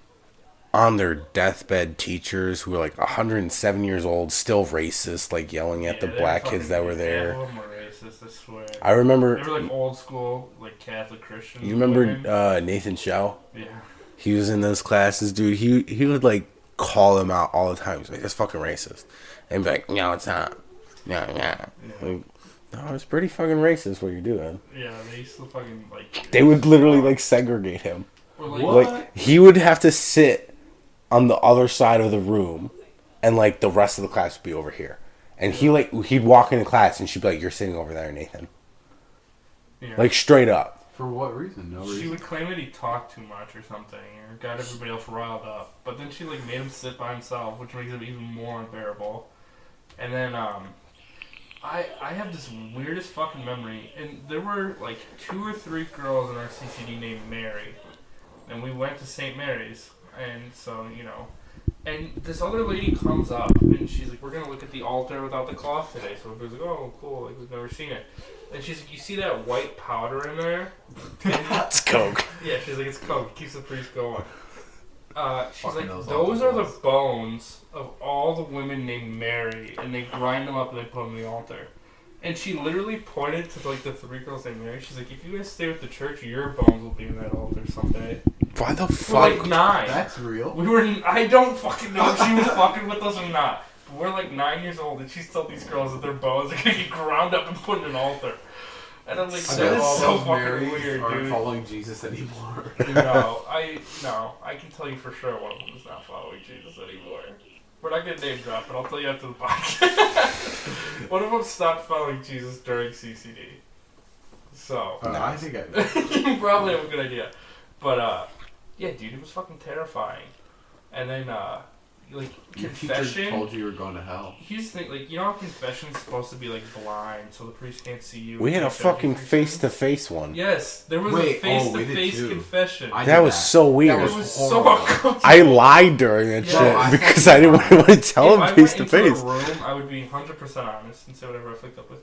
on their deathbed teachers who were like 107 years old, still racist, like yelling at the they black fucking- kids that were there. Half of them were racist, I swear. I remember. They were like old school, like Catholic Christian. You remember women. Nathan Shell? Yeah. He was in those classes, dude. He would like call them out all the time. He's like, "That's fucking racist," and be like, "No, it's not. No, Yeah. Like, no, it's pretty fucking racist what you're doing." Yeah, they used to fucking like. They would literally like segregate him. Or, like, What? Like he would have to sit on the other side of the room, and like the rest of the class would be over here. And he'd walk into class, and she'd be like, "You're sitting over there, Nathan." Yeah. Like straight up. For what reason? No She reason. would claim that he talked too much or something, or got everybody else riled up. But then she like made him sit by himself, which makes it even more unbearable. And then I have this weirdest fucking memory, and there were like 2 or 3 girls in our CCD named Mary, and we went to St. Mary's, and so you know. And this other lady comes up, and she's like, "We're gonna look at the altar without the cloth today." So everybody's like, "Oh, cool! Like we've never seen it." And she's like, "You see that white powder in there?" It's coke. Yeah, she's like, "It's coke. It keeps the priest going." She's Fucking like, those "Those altar are the boys." bones of all the women named Mary, and they grind them up and they put them in the altar." And she literally pointed to like the 3 girls named Mary. She's like, "If you guys stay with the church, your bones will be in that altar someday." Why the We're fuck? like 9. That's real. We were. I don't fucking know if she was fucking with us or not. But we're like 9 years old, and she's telling these girls that their bones are gonna get ground up and put in an altar. And I'm like, I that bet is all so those fucking Marys weird, aren't dude. following Jesus anymore. No, I can tell you for sure one of them is not following Jesus anymore. We're not gonna name drop, but I'll tell you after the podcast. One of them stopped following Jesus during CCD. So I think I you probably have a good idea. But yeah, dude, it was fucking terrifying. And then like Your confession. teacher told you were going to hell. Here's the thing, like, you know how confession's supposed to be like blind, so the priest can't see you. We had a can't judge you fucking for face-to-face one. Yes, there was Wait, a we did face-to-face too. confession. I That did was so weird. It was was so horrible. uncomfortable. I lied during that Yeah. shit because I didn't want to tell him face to If I went face. into a room, I would be 100% honest and say whatever I flicked up with.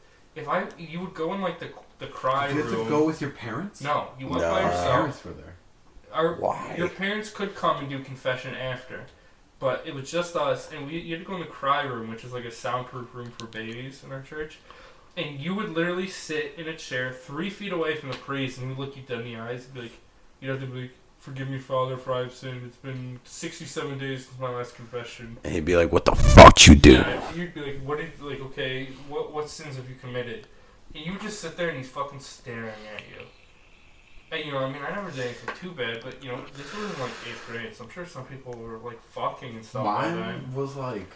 You would go in like the cry Did you room. have to go with your parents? No, you went No. by Your yourself. parents were there. Why? Your parents could come and do confession after, but it was just us, and you had to go in the cry room, which is like a soundproof room for babies in our church. And you would literally sit in a chair 3 feet away from the priest, and he'd look you dead in the eyes and be like, you'd have to be like, "Forgive me, Father, for I have sinned. It's been 67 days since my last confession." And he'd be like, "What the fuck you do?" Yeah, you'd be like, okay, what sins have you committed? And you would just sit there and he's fucking staring at you. And, you know, I mean, I never did anything too bad, but, you know, this was in like 8th grade, so I'm sure some people were like fucking and stuff by then. Mine was like,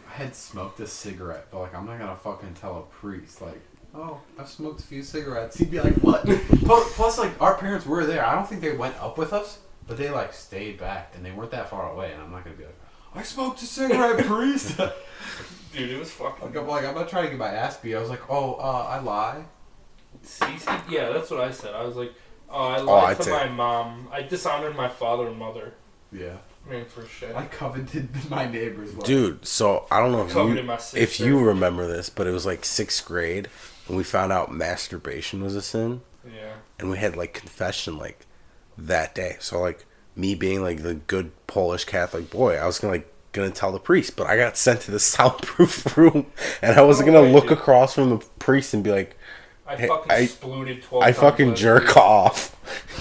I had smoked a cigarette, but like, I'm not gonna fucking tell a priest, like, "Oh, I've smoked a few cigarettes." He'd be like, "What?" Plus, like, our parents were there. I don't think they went up with us, but they like stayed back, and they weren't that far away. And I'm not gonna be like, "I smoked a cigarette, priest." Dude, it was fucking... I'm not trying to get my ass beat. I was like, "Oh, I lie." Yeah, that's what I said. I was like, I lied to did. my mom. I dishonored my father and mother. Yeah. Man, for shit. I coveted my neighbor's wife. Dude, so I don't know Coveted my if sister. you remember this, but it was like 6th grade when we found out masturbation was a sin, Yeah. and we had like confession like that day. So like me being like the good Polish Catholic boy, I was gonna tell the priest, but I got sent to the soundproof room, and I was No gonna way, look dude. across from the priest and be like, I Hey, fucking splooted 12 I times fucking last jerk week. off.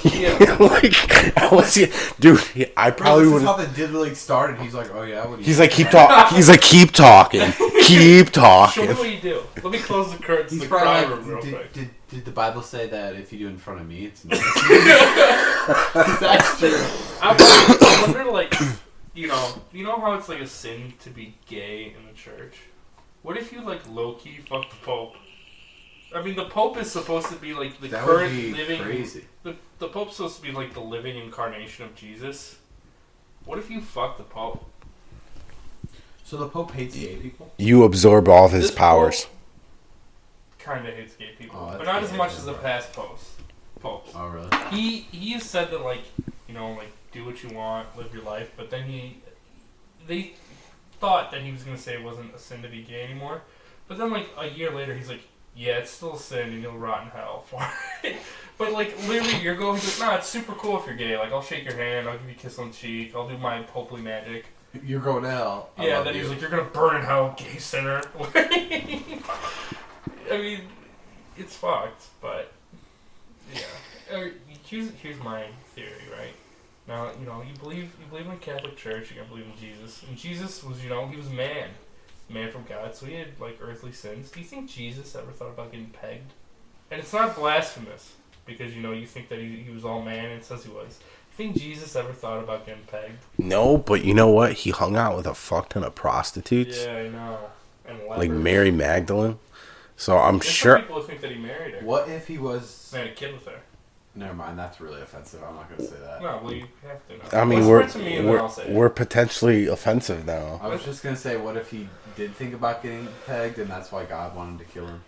Yeah. Like I was, dude. I probably This would. is how the diddly started. He's like, "Oh yeah, what do you?" He's like, keep talking. He's like, keep talking. Keep Show talking. me what you do. Let me close the curtains to He's the cry probably room real like, quick. did the Bible say that if you do it in front of me, it's not? That's true. I wonder, like, you know how it's like a sin to be gay in the church? What if you, like, low-key fuck the Pope? I mean, the Pope is supposed to be, like, the That would current be living... crazy. The Pope's supposed to be, like, the living incarnation of Jesus. What if you fuck the Pope? So the Pope hates gay people? You absorb all of his This powers. Kind of hates gay people. Oh, but that's not as gay, much yeah. as the past popes. Oh really? He has said that, like, you know, like, do what you want, live your life, but then they thought that he was going to say it wasn't a sin to be gay anymore, but then, like, a year later, he's like, yeah, it's still a sin and you'll rot in hell for it. But, like, literally, you're going, he's like, nah, it's super cool if you're gay, like, I'll shake your hand, I'll give you a kiss on the cheek, I'll do my popely magic. You're going to hell. I Yeah, love then you. he's like, you're going to burn in hell, gay sinner. I mean, it's fucked, but, yeah. Here's my theory, right? Now, you know, you believe in the Catholic Church, you gotta believe in Jesus. And Jesus was, you know, he was man from God, so he had, like, earthly sins. Do you think Jesus ever thought about getting pegged? And it's not blasphemous, because, you know, you think that he was all man, and it says he was. Do you think Jesus ever thought about getting pegged? No, but you know what? He hung out with a fuck ton of prostitutes, Yeah, I know. And like lepers. Mary Magdalene. So I'm There's sure. some people who think that he married her. What if he was... He had a kid with her. Never mind, that's really offensive. I'm not going to say that. No, well, you have to know. I mean, Whisper it to me and then I'll say it. we're potentially offensive now. I was just going to say, what if he did think about getting pegged and that's why God wanted to kill him?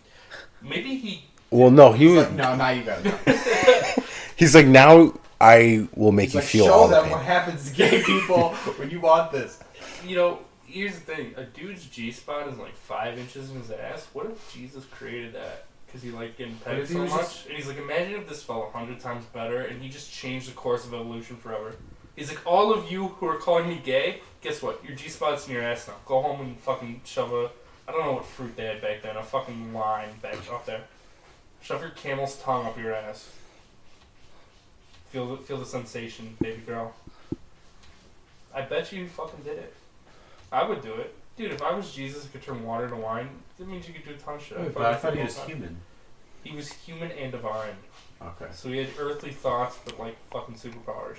Maybe he... Well, no, he He's was. like, no, now you got it. He's like, now I will make He's you like, feel show all the them pain. what happens to gay people when you want this. You know, here's the thing. A dude's G-spot is like 5 inches in his ass. What if Jesus created that? Because he liked getting What pegged if he so was much? just- And he's like, imagine if this felt 100 times better, and he just changed the course of evolution forever. He's like, all of you who are calling me gay, guess what? Your G-spot's in your ass now. Go home and fucking shove a... I don't know what fruit they had back then. A fucking lime back up there. Shove your camel's tongue up your ass. Feel the sensation, baby girl. I bet you fucking did it. I would do it. Dude, if I was Jesus and could turn water to wine, that means you could do a ton of shit. Wait, but I thought he was human. He was human and divine. Okay. So he had earthly thoughts, but like fucking superpowers.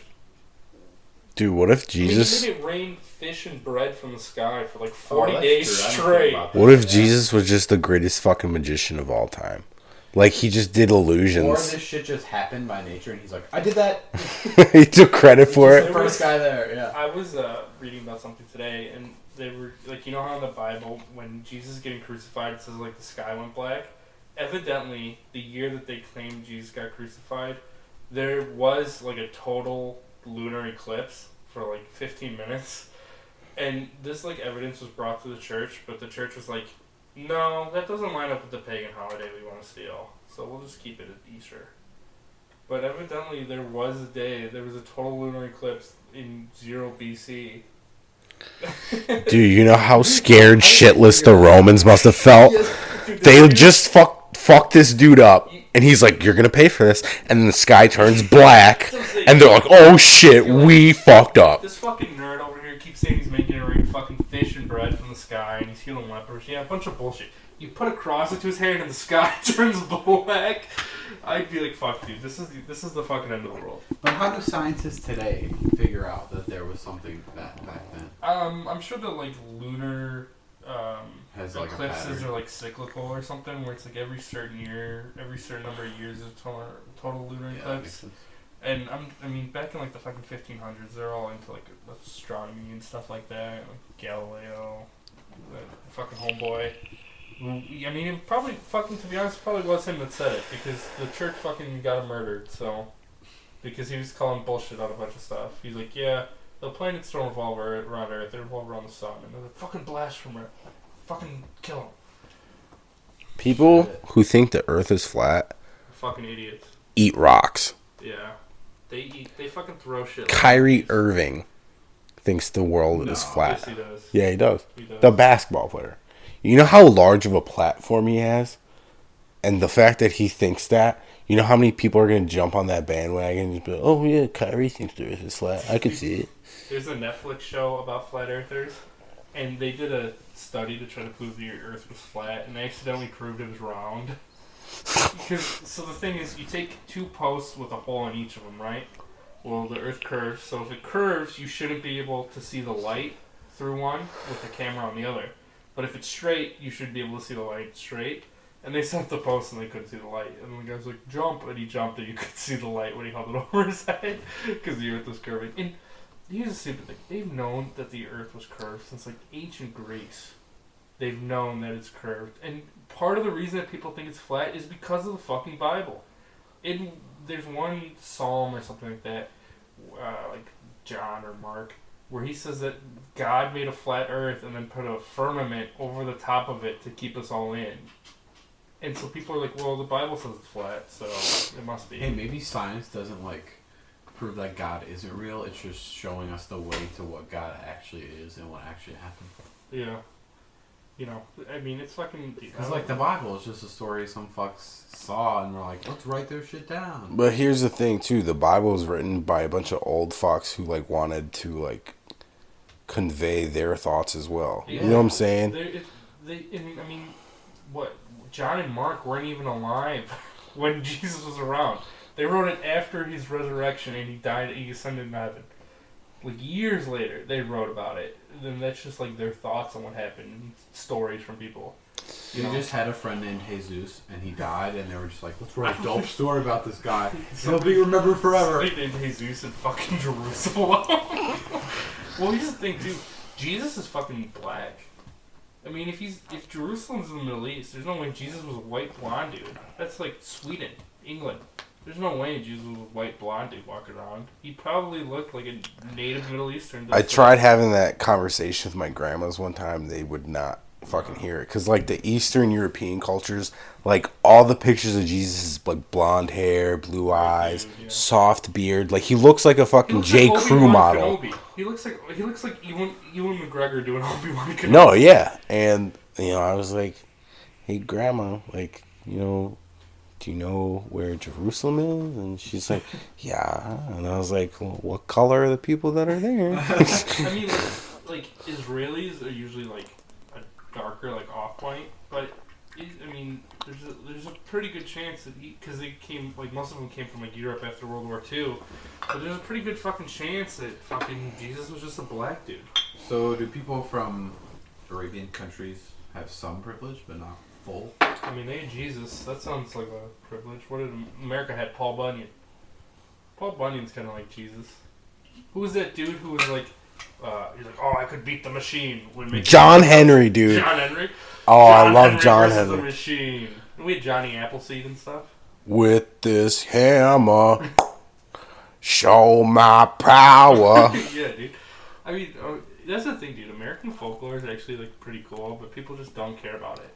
Dude, what if I Jesus? mean, he made it rain fish and bread from the sky for like 40 that's days true. I didn't think straight. about that. What if Jesus was just the greatest fucking magician of all time? Like, he just did Or illusions. this shit just happened by nature, and he's like, I did that. He took credit for The it. first guy there, yeah. I was reading about something today, and they were like, you know how in the Bible, when Jesus is getting crucified, it says like the sky went black. Evidently, the year that they claimed Jesus got crucified, there was like a total lunar eclipse for like 15 minutes, and this like evidence was brought to the church, but the church was like, no, that doesn't line up with the pagan holiday we want to steal, so we'll just keep it at Easter. But evidently there was a total lunar eclipse in 0 BC. Dude, you know how scared shitless the Romans must have felt? Dude, They just fuck this dude up, and he's like, you're gonna pay for this, and then the sky turns black, and they're like, oh shit, we fucked up. This fucking nerd over here keeps saying he's making a rain fucking fish and bread from the sky, and he's healing lepers. Yeah, a bunch of bullshit. You put a cross into his hand and the sky turns black. I'd be like, fuck, dude, this is the fucking end of the world. But how do scientists today figure out that there was something back then? I'm sure that like lunar Has like a eclipses pattern. are like cyclical or something, where it's like every certain number of years is total lunar Yeah, that makes eclipse. sense. And I mean, back in like the fucking 1500s, they're all into like astronomy and stuff like that. Like Galileo, the fucking homeboy. I mean, it probably fucking, to be honest, it probably was him that said it, because the church fucking got him murdered. So, because he was calling bullshit on a bunch of stuff. He's like, yeah, the planets don't revolve around Earth; they revolve around the sun. And they're like, fucking blasphemer, fucking kill him. People who think the earth is flat Fucking idiots. eat rocks. Yeah, they fucking throw shit. Kyrie Irving thinks the world is flat. Yes, he does. Yeah, he does. He does. The basketball player. You know how large of a platform he has? And the fact that he thinks that, you know how many people are going to jump on that bandwagon and just be like, oh yeah, Kyrie thinks the earth is flat. I can see it. There's a Netflix show about flat earthers, and they did a study to try to prove the earth was flat, and they accidentally proved it was round. So the thing is, you take two posts with a hole in each of them, right? Well, the earth curves, so if it curves, you shouldn't be able to see the light through one with the camera on the other. But if it's straight, you should be able to see the light straight. And they set up the post and they couldn't see the light. And the guy's like, jump, and he jumped and you could see the light when he held it over his head because the earth was curving. And here's the stupid thing. They've known that the earth was curved since like ancient Greece. They've known that it's curved. And part of the reason that people think it's flat is because of the fucking Bible. There's one psalm or something like that, like John or Mark, where he says that God made a flat earth and then put a firmament over the top of it to keep us all in. And so people are like, well, the Bible says it's flat, so it must be. Hey, maybe science doesn't prove that God isn't real. It's just showing us the way to what God actually is and what actually happened. Yeah. You know, I mean, it's fucking... Because the Bible is just a story some fucks saw and we're like, let's write their shit down. But here's the thing, too. The Bible was written by a bunch of old fucks who, wanted to, convey their thoughts as well. Yeah. You know what I'm saying? I mean, what? John and Mark weren't even alive when Jesus was around. They wrote it after his resurrection and he died, he ascended into heaven. Years later, they wrote about it. Then that's just their thoughts on what happened and stories from people. You just had a friend named Jesus and he died and they were just like, let's write a dope story about this guy. He'll be remembered forever. Somebody named Jesus in fucking Jerusalem. Well, here's the thing, too. Jesus is fucking black. I mean, if Jerusalem's in the Middle East, there's no way Jesus was a white blonde dude. That's Sweden, England. There's no way Jesus was a white blonde dude walking around. He probably looked like a native Middle Eastern. I tried having that conversation with my grandmas one time. They would not fucking hear it. Because, the Eastern European cultures, all the pictures of Jesus is, blonde hair, blue eyes, soft beard. He looks like a fucking J. Crew model. Kenobi. He looks like Ewan McGregor doing Obi-Wan Kenobi. No, yeah. And, I was like, hey, Grandma, do you know where Jerusalem is? And she's like, yeah. And I was like, well, what color are the people that are there? I mean, Israelis are usually a darker, off-white, but there's a pretty good chance that because they came, most of them came from Europe after World War II, but there's a pretty good fucking chance that fucking Jesus was just a black dude. So do people from Arabian countries have some privilege, but not full. I mean, they had Jesus. That sounds like a privilege. What did America had? Paul Bunyan. Paul Bunyan's kind of like Jesus. Who was that dude who was like, he's like, oh, I could beat the machine. John Henry, dude. John Henry? Oh, John I love Henry John versus Henry. The machine. We had Johnny Appleseed and stuff. With this hammer, show my power. Yeah, dude. I mean, that's the thing, dude. American folklore is actually like pretty cool, but people just don't care about it.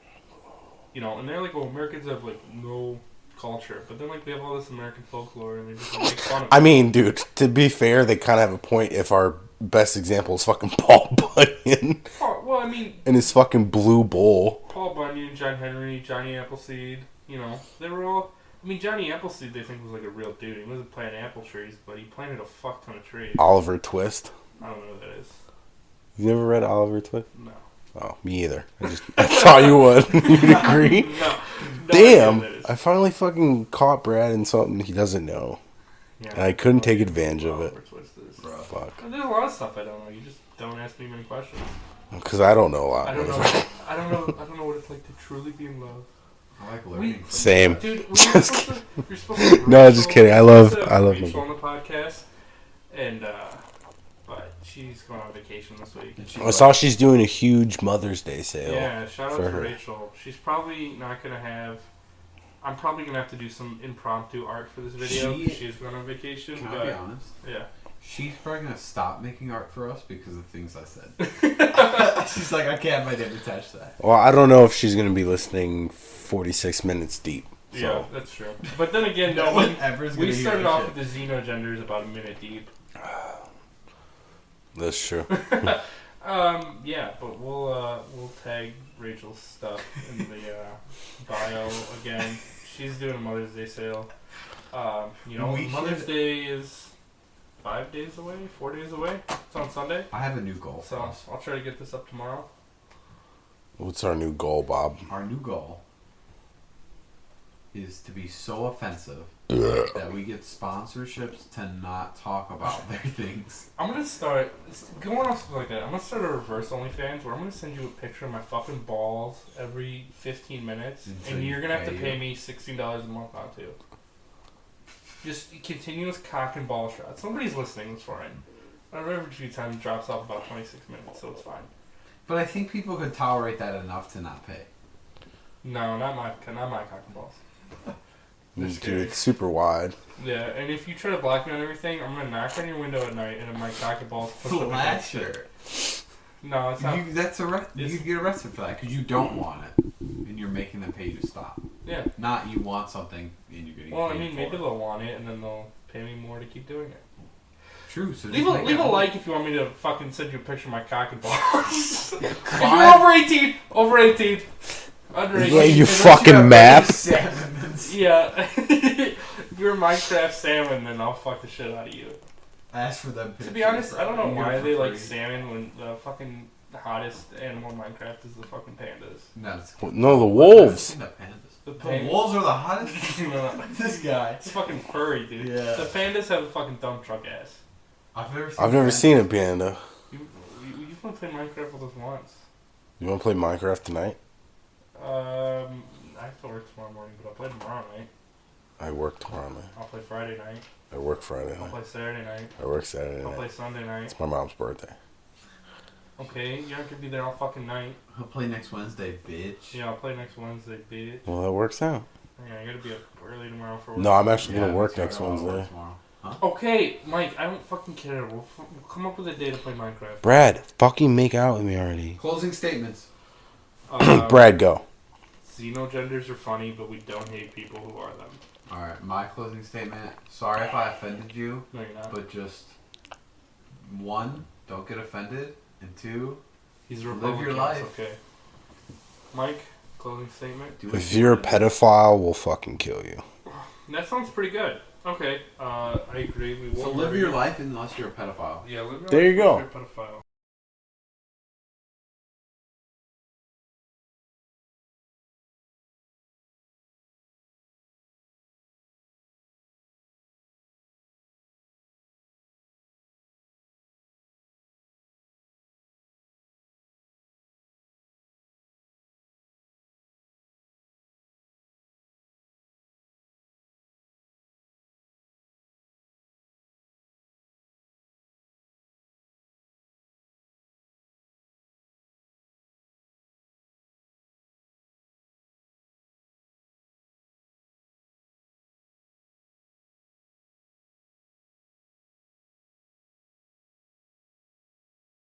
You know, and they're like, well, Americans have like no culture, but then like we have all this American folklore, and they just like, make fun of it. I mean, dude, to be fair, they kind of have a point if our best example is fucking Paul Bunyan Well, I mean, and his fucking blue bowl. Paul Bunyan, John Henry, Johnny Appleseed, you know, they were all... I mean, Johnny Appleseed, they think was like a real dude. He wasn't planting apple trees, but he planted a fuck ton of trees. Oliver Twist. I don't know who that is. You never read Oliver Twist? No. Oh, me either. I thought you would. You'd agree? No. Damn! I finally fucking caught Brad in something he doesn't know. Yeah, And I couldn't take advantage of it. Oliver Twist is. Fuck. There's a lot of stuff I don't know. You just don't ask me many questions. Because I don't know a lot. I don't know what it's like to truly be in love. I like learning. Same. Dude, Just you're supposed to No, Rachel- just kidding. I you're love supposed to have Rachel Rachel on the podcast, and but she's going on vacation this week. I saw she's doing a huge Mother's Day sale. Yeah, shout out for to her. Rachel. She's probably not gonna have. I'm probably gonna have to do some impromptu art for this video. She's going on vacation. Can but I be honest? Yeah. She's probably gonna stop making art for us because of things I said. She's like, I can't have my name attached to that. Well, I don't know if she's going to be listening 46 minutes deep. So. Yeah, that's true. But then again, No one ever's gonna we hear started that off shit. with the Zeno Genders about a minute deep. That's true. Yeah, but we'll tag Rachel's stuff in the bio again. She's doing a Mother's Day sale. You know, Mother's Day is 5 days away, 4 days away. It's on Sunday. I have a new goal. So I'll try to get this up tomorrow. What's our new goal, Bob? Our new goal is to be so offensive that we get sponsorships to not talk about their things. I'm gonna start going off like that. I'm gonna start a reverse OnlyFans where I'm gonna send you a picture of my fucking balls every 15 minutes, and you're gonna have to pay me $16 a month on too. Just continuous cock and ball shots. Somebody's listening. It's fine. Our average view time drops off about 26 minutes, so it's fine. But I think people could tolerate that enough to not pay. No, not my cock and balls. Dude, it's super wide. Yeah, and if you try to block me on everything, I'm gonna knock on your window at night and my cock and balls push up against it. No, it's not. You get arrested for that because you don't want it, and you're making them pay you to stop. Yeah. Not you want something and you're getting. Well, I paid mean, for maybe it. they'll want it, and then they'll pay me more to keep doing it. True. So Leave a like if you want me to fucking send you a picture of my cock and balls. If you're over 18, under 18. Yeah, you fucking math. Yeah. If you're a Minecraft salmon, then I'll fuck the shit out of you. Ask for them. To be honest, I don't know why they like salmon when the fucking hottest animal in Minecraft is the fucking pandas. No, the wolves. The wolves are the hottest. This guy. It's fucking furry, dude. Yeah. The pandas have a fucking dump truck ass. I've never seen a panda. You've only played Minecraft with us once. You want to play Minecraft tonight? I have to work tomorrow morning, but I'll play tomorrow night. I work tomorrow night. I'll play Friday night. I work Friday I'll night. play Saturday night. I work Saturday I'll play night. Sunday night. It's my mom's birthday. Okay, you're not gonna be there all fucking night. I'll play next Wednesday, bitch. Yeah, I'll play next Wednesday, bitch. Well, that works out. Yeah, I gotta be up early tomorrow for work. No, I'm actually Yeah, going to work that's next right, I'll work Wednesday. tomorrow. Huh? Okay, Mike, I don't fucking care. We'll come up with a day to play Minecraft. Brad, fucking make out with me already. Closing statements. Brad, go. Zeno genders are funny, but we don't hate people who are them. Alright, my closing statement. Sorry if I offended you, No, you're not. but just 1, don't get offended, and 2, He's a live Republican. your life. Okay. Mike, closing statement. do what If you you're a wanna do. pedophile, we'll fucking kill you. That sounds pretty good. Okay, I agree. We will So live your life unless you're a pedophile. Yeah, live your There life you go. unless you're a pedophile.